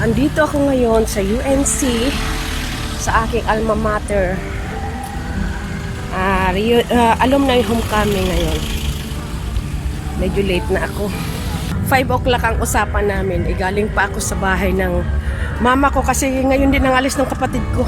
Andito ako ngayon sa UNC, sa aking alma mater. Alumni homecoming ngayon. Medyo late na ako. 5 o'clock ang usapan namin. Galing pa ako sa bahay ng mama ko kasi ngayon din ang alis ng kapatid ko.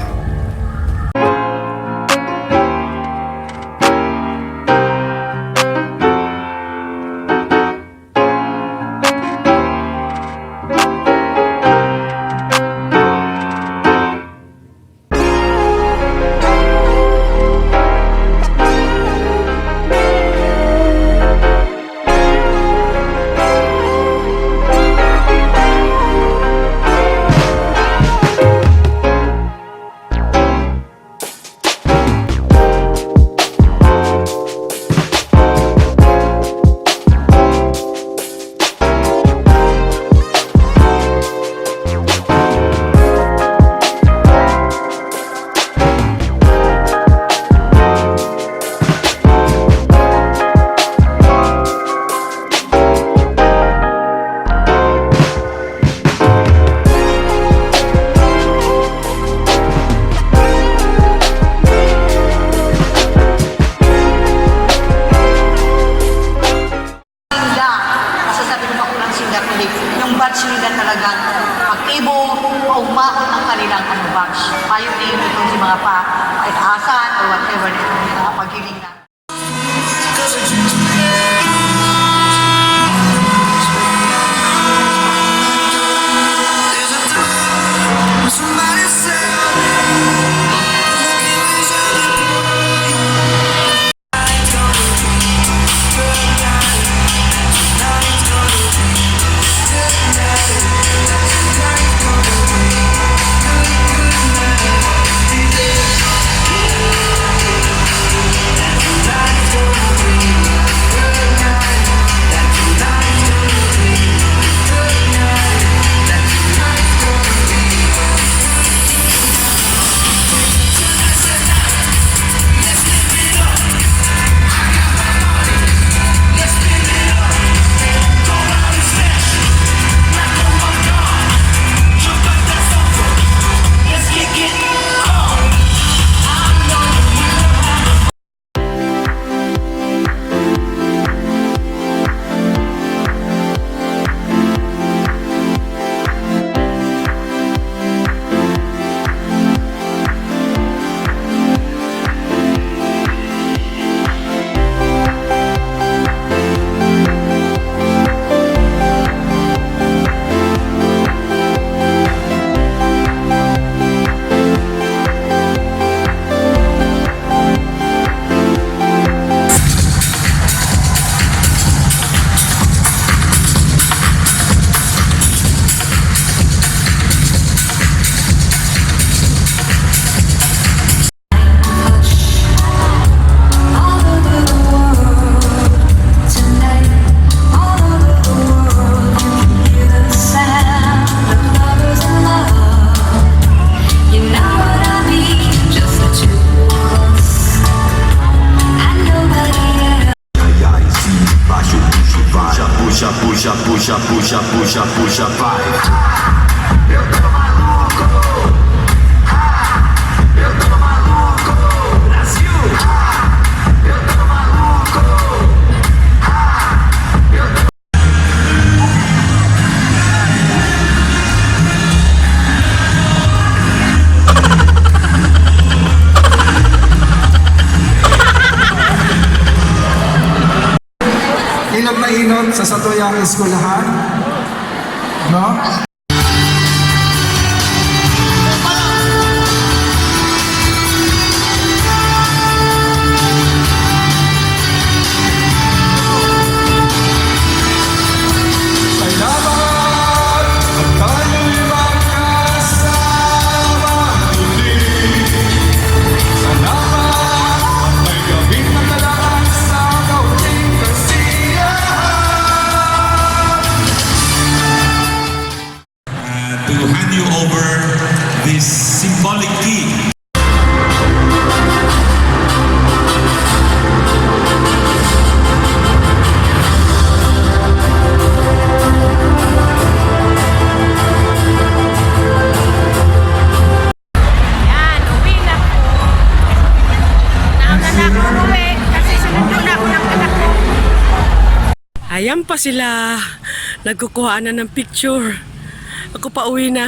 Yung batch nila talagang aktibo, paumahon ang kanilang batch. Ayaw din itong si mga asan or whatever na paghiling na. Puxa, vai. Eu tava maluco. Eu tava maluco. Brasil. Eu tava maluco. Eu tava... Ilag na inot sa Satuyang Eskwelahan, no? Ayan pa sila. Nagkukuha na ng picture. Ako pa uwi na.